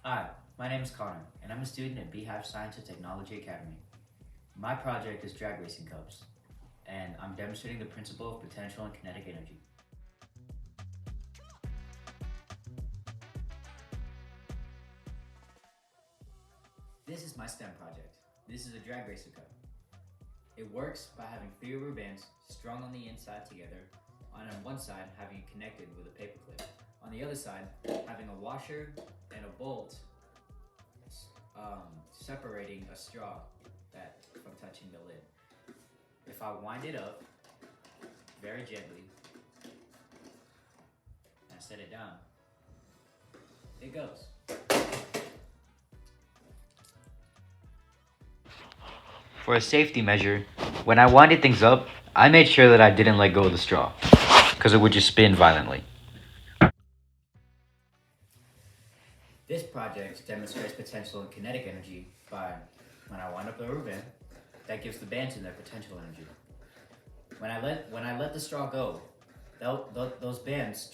Hi, my name is Connor, and I'm a student at Beehive Science and Technology Academy. My project is drag racing cups, and I'm demonstrating the principle of potential and kinetic energy. This is my STEM project. This is a drag racer cup. It works by having three rubber bands strung on the inside together, and on one side having it connected with a paper clip. On the other side, having a washer and a bolt separating a straw from touching the lid. If I wind it up very gently and set it down, it goes. For a safety measure, when I winded things up, I made sure that I didn't let go of the straw, because it would just spin violently. This project demonstrates potential and kinetic energy by when I wind up the rubber band, that gives the bands in their potential energy. When I let the straw go, those bands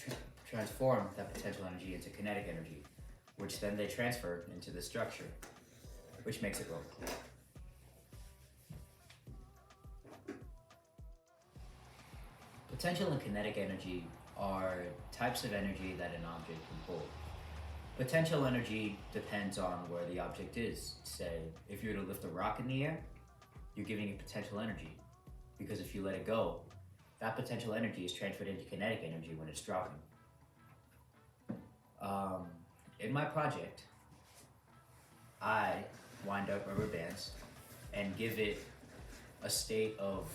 transform that potential energy into kinetic energy, which then they transfer into the structure, which makes it roll. Potential and kinetic energy are types of energy that an object can hold. Potential energy depends on where the object is. Say, if you were to lift a rock in the air, you're giving it potential energy, because if you let it go, that potential energy is transferred into kinetic energy when it's dropping. In my project, I wind up rubber bands and give it a state of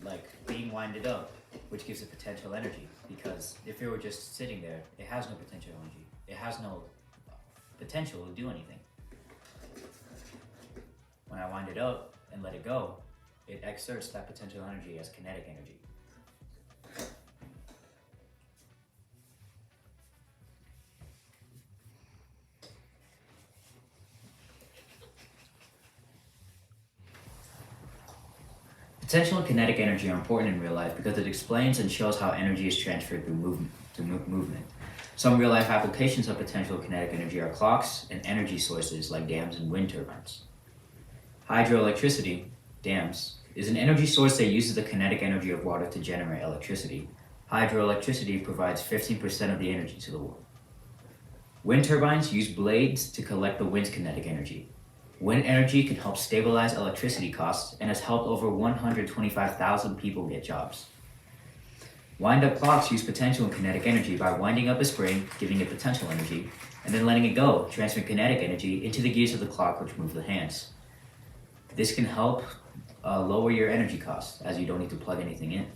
like being winded up, which gives it potential energy, because if it were just sitting there, it has no potential energy. It has no potential to do anything. When I wind it up and let it go, it exerts that potential energy as kinetic energy. Potential and kinetic energy are important in real life because it explains and shows how energy is transferred through movement. Some real life applications of potential kinetic energy are clocks and energy sources like dams and wind turbines. Hydroelectricity, dams, is an energy source that uses the kinetic energy of water to generate electricity. Hydroelectricity provides 15% of the energy to the world. Wind turbines use blades to collect the wind's kinetic energy. Wind energy can help stabilize electricity costs and has helped over 125,000 people get jobs. Wind-up clocks use potential and kinetic energy by winding up a spring, giving it potential energy, and then letting it go, transferring kinetic energy into the gears of the clock, which move the hands. This can help lower your energy costs, as you don't need to plug anything in.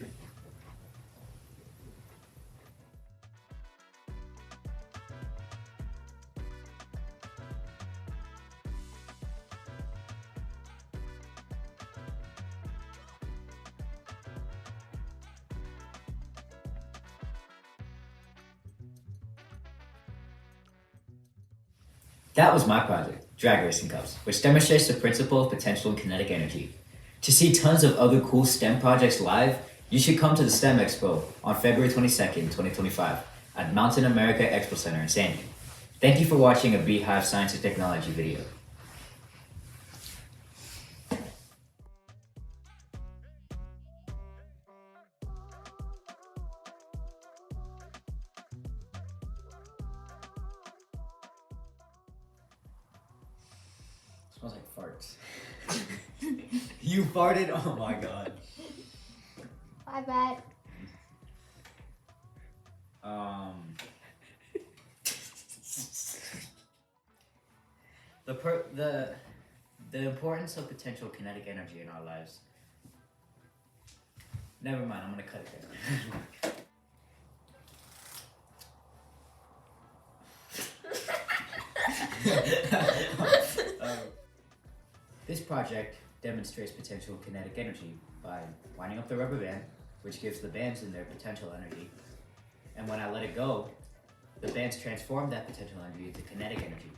That was my project, Drag Racing Cups, which demonstrates the principle of potential and kinetic energy. To see tons of other cool STEM projects live, you should come to the STEM Expo on February 22nd, 2025 at Mountain America Expo Center in Sandy. Thank you for watching a Beehive Science and Technology video. Smells like farts. You farted? Oh my god. My bad. The importance of potential kinetic energy in our lives. Never mind, I'm gonna cut it there. This project demonstrates potential kinetic energy by winding up the rubber band, which gives the bands in their potential energy. And when I let it go, the bands transform that potential energy into kinetic energy.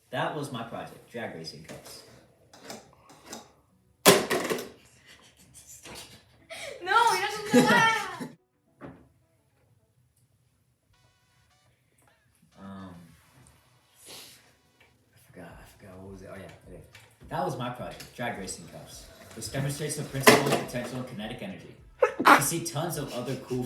That was my project, Drag Racing Cups. No, you're not supposed to I forgot what was it? Oh yeah, okay. That was my project, drag racing cups, which demonstrates the principle of potential and kinetic energy. You see tons of other cool